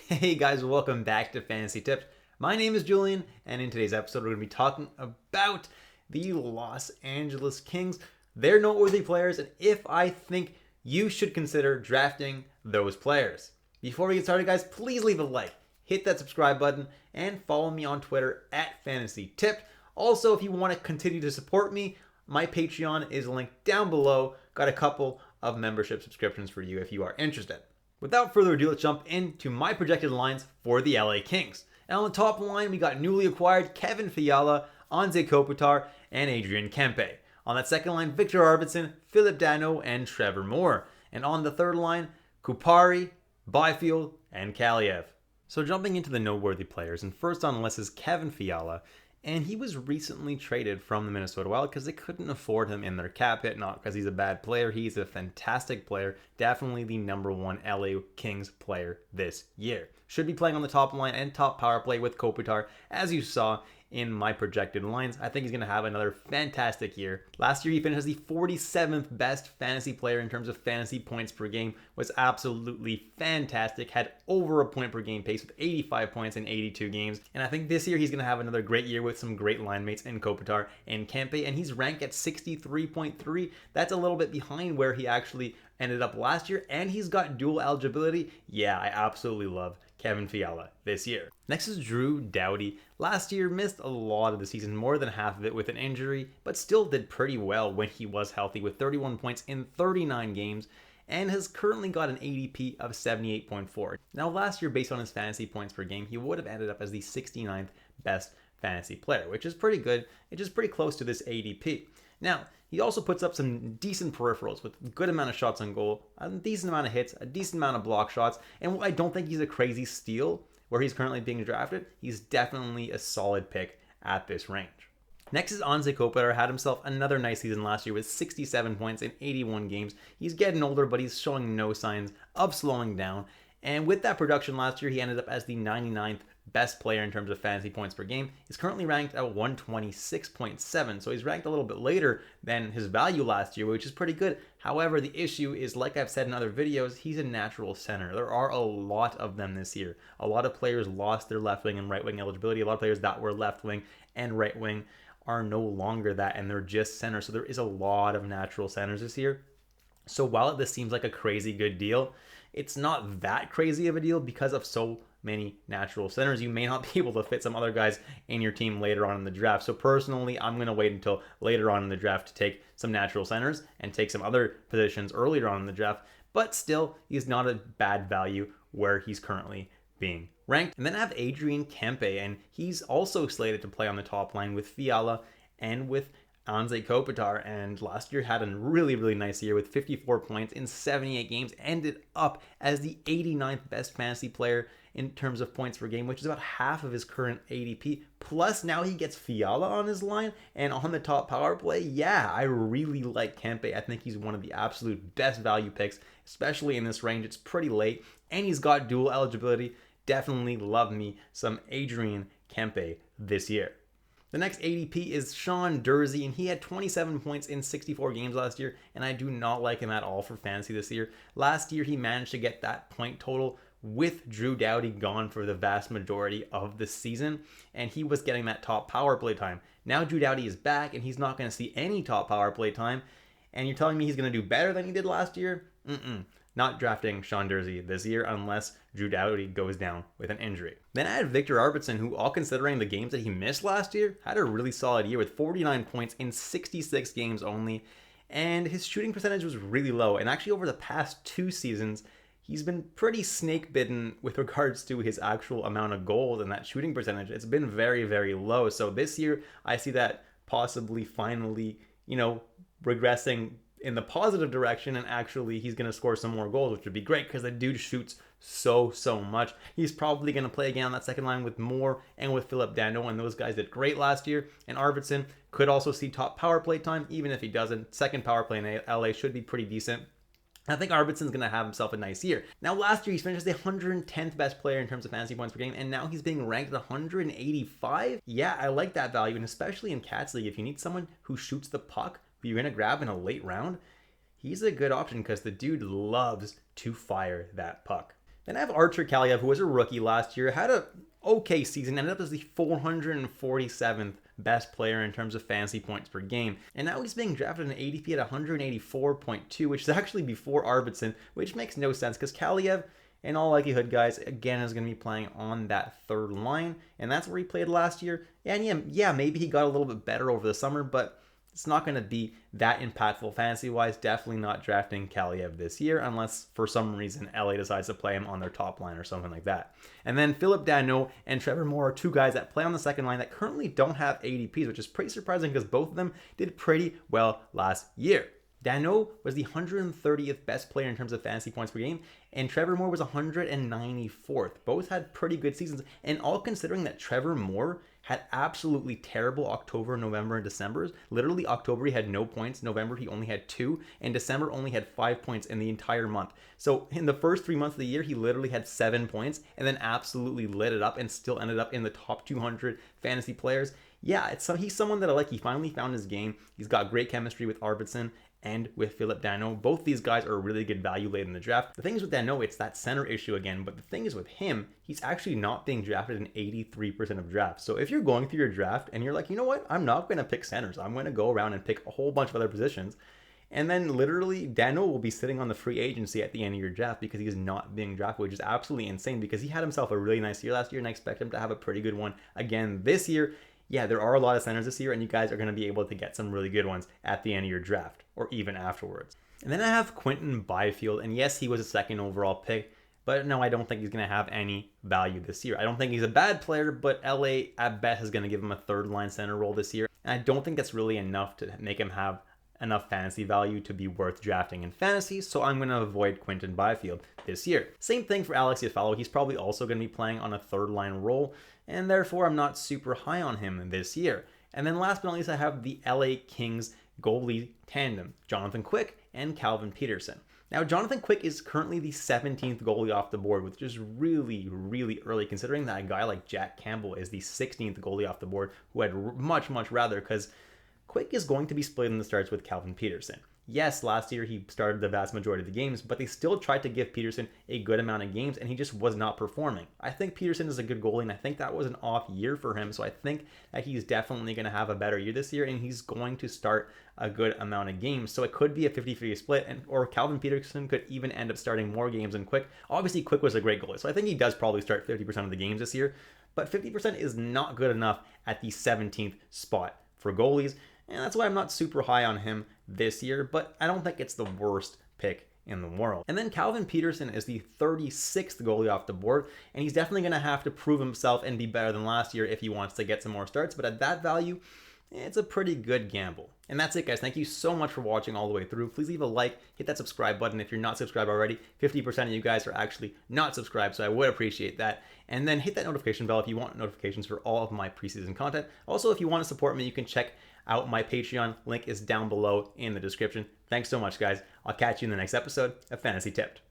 Hey guys, welcome back to Fantasy Tips. My name is Julian, and in today's episode, we're going to be talking about the Los Angeles Kings, their noteworthy players, and if I think you should consider drafting those players. Before we get started, guys, please leave a like, hit that subscribe button, and follow me on Twitter at Fantasy Tipped. Also, if you want to continue to support me, my Patreon is linked down below. Got a couple of membership subscriptions for you if you are interested. Without further ado, let's jump into my projected lines for the LA Kings. And on the top line, we got newly acquired Kevin Fiala, Anze Kopitar, and Andrian Kempe. On that second line, Viktor Arvidsson, Danault, and Trevor Moore. And on the third line, Kupari, Byfield, and Kaliyev. So jumping into the noteworthy players, and first on the list is Kevin Fiala. And he was recently traded from the Minnesota Wild because they couldn't afford him in their cap hit. Not because he's a bad player. He's a fantastic player. Definitely the #1 LA Kings player this year. Should be playing on the top line and top power play with Kopitar, as you saw in my projected lines. I think he's going to have another fantastic year. Last year, he finished as the 47th best fantasy player in terms of fantasy points per game. Was absolutely fantastic. Had over a point per game pace with 85 points in 82 games. And I think this year, he's going to have another great year with some great line mates in Kopitar and Kempe. And he's ranked at 63.3. That's a little bit behind where he actually ended up last year. And he's got dual eligibility. Yeah, I absolutely love Kevin Fiala this year. Next is Doughty. Last year missed a lot of the season, more than half of it with an injury, but still did pretty well when he was healthy with 31 points in 39 games and has currently got an ADP of 78.4. Now last year, based on his fantasy points per game, he would have ended up as the 69th best fantasy player, which is pretty good. It's just pretty close to this ADP. Now, he also puts up some decent peripherals with a good amount of shots on goal, a decent amount of hits, a decent amount of block shots, and I don't think he's a crazy steal where he's currently being drafted. He's definitely a solid pick at this range. Next is Anze Kopitar. Had himself another nice season last year with 67 points in 81 games. He's getting older, but he's showing no signs of slowing down. And with that production last year, he ended up as the 99th best player in terms of fantasy points per game. He's currently ranked at 126.7, so he's ranked a little bit later than his value last year, which is pretty good. However, the issue is, like I've said in other videos, he's a natural center. There are a lot of them this year. A lot of players lost their left wing and right wing eligibility. A lot of players that were left wing and right wing are no longer that, and they're just center. So there is a lot of natural centers this year. So while this seems like a crazy good deal, it's not that crazy of a deal because of so many natural centers. You may not be able to fit some other guys in your team later on in the draft. So personally, I'm going to wait until later on in the draft to take some natural centers and take some other positions earlier on in the draft. But still, he's not a bad value where he's currently being ranked. And then I have Andrian Kempe, and he's also slated to play on the top line with Fiala and with Anze Kopitar, and last year had a really, really nice year with 54 points in 78 games, ended up as the 89th best fantasy player in terms of points per game, which is about half of his current ADP. Plus, now he gets Fiala on his line and on the top power play. Yeah, I really like Kempe. I think he's one of the absolute best value picks, especially in this range. It's pretty late, and he's got dual eligibility. Definitely love me some Andrian Kempe this year. The next ADP is Durzi, and he had 27 points in 64 games last year, and I do not like him at all for fantasy this year. Last year, he managed to get that point total with Doughty gone for the vast majority of the season, and he was getting that top power play time. Now Doughty is back, and he's not going to see any top power play time, and you're telling me he's going to do better than he did last year? Not drafting Durzi this year unless Doughty goes down with an injury. Then I had Viktor Arvidsson, who, all considering the games that he missed last year, had a really solid year with 49 points in 66 games only, and his shooting percentage was really low. And actually over the past 2 seasons, he's been pretty snake bitten with regards to his actual amount of goals and that shooting percentage. It's been very, very low. So this year, I see that possibly finally, regressing in the positive direction, and actually he's going to score some more goals, which would be great because the dude shoots so much. He's probably going to play again on that second line with Moore and with Danault, and those guys did great last year. And Arvidsson could also see top power play time, even if he doesn't. Second power play in LA should be pretty decent. I think Arvidsson's going to have himself a nice year. Now, last year, he finished as the 110th best player in terms of fantasy points per game, and now he's being ranked at 185. Yeah, I like that value, and especially in Cats League, if you need someone who shoots the puck, who you're going to grab in a late round, he's a good option because the dude loves to fire that puck. Then I have Artur Kaliyev, who was a rookie last year, had a okay season, ended up as the 447th best player in terms of fantasy points per game. And now he's being drafted in ADP at 184.2, which is actually before Arvidsson, which makes no sense because Kaliyev, in all likelihood, guys, again, is going to be playing on that third line, and that's where he played last year. And yeah, maybe he got a little bit better over the summer, but it's not going to be that impactful fantasy-wise. Definitely not drafting Kaliyev this year unless for some reason LA decides to play him on their top line or something like that. And then Philip Danault and Trevor Moore are two guys that play on the second line that currently don't have ADPs, which is pretty surprising because both of them did pretty well last year. Danault was the 130th best player in terms of fantasy points per game, and Trevor Moore was 194th. Both had pretty good seasons, and all considering that Trevor Moore had absolutely terrible October, November, and December. Literally, October he had no points, November he only had 2, and December only had 5 points in the entire month. So in the first 3 months of the year, he literally had 7 points, and then absolutely lit it up and still ended up in the top 200 fantasy players. Yeah, he's someone that I like. He finally found his game. He's got great chemistry with Arvidsson and with Philip Danault. Both these guys are really good value late in the draft. The thing is with Danault, it's that center issue again, but the thing is with him, he's actually not being drafted in 83% of drafts. So if you're going through your draft and you're like, you know what, I'm not going to pick centers. I'm going to go around and pick a whole bunch of other positions. And then literally Danault will be sitting on the free agency at the end of your draft because he's not being drafted, which is absolutely insane because he had himself a really nice year last year and I expect him to have a pretty good one again this year. Yeah, there are a lot of centers this year, and you guys are going to be able to get some really good ones at the end of your draft, or even afterwards. And then I have Quinton Byfield, and yes, he was a second overall pick, but no, I don't think he's going to have any value this year. I don't think he's a bad player, but LA at best is going to give him a third-line center role this year, and I don't think that's really enough to make him have enough fantasy value to be worth drafting in fantasy, so I'm going to avoid Quinton Byfield this year. Same thing for Anze Kopitar. He's probably also going to be playing on a third-line role, and therefore I'm not super high on him this year. And then last but not least, I have the LA Kings goalie tandem, Jonathan Quick and Calvin Peterson. Now, Jonathan Quick is currently the 17th goalie off the board, which is really, really early, considering that a guy like Jack Campbell is the 16th goalie off the board, who I'd much, much rather, because Quick is going to be split in the starts with Calvin Peterson. Yes, last year he started the vast majority of the games, but they still tried to give Peterson a good amount of games, and he just was not performing. I think Peterson is a good goalie, and I think that was an off year for him, so I think that he's definitely going to have a better year this year, and he's going to start a good amount of games. So it could be a 50-50 split, or Calvin Peterson could even end up starting more games than Quick. Obviously, Quick was a great goalie, so I think he does probably start 50% of the games this year, but 50% is not good enough at the 17th spot for goalies. And that's why I'm not super high on him this year, but I don't think it's the worst pick in the world. And then Calvin Peterson is the 36th goalie off the board, and he's definitely going to have to prove himself and be better than last year if he wants to get some more starts, but at that value, it's a pretty good gamble. And that's it, guys. Thank you so much for watching all the way through. Please leave a like, hit that subscribe button if you're not subscribed already. 50% of you guys are actually not subscribed, so I would appreciate that. And then hit that notification bell if you want notifications for all of my preseason content. Also, if you want to support me, you can check out my Patreon. Link is down below in the description. Thanks so much, guys. I'll catch you in the next episode of Fantasy Tipped.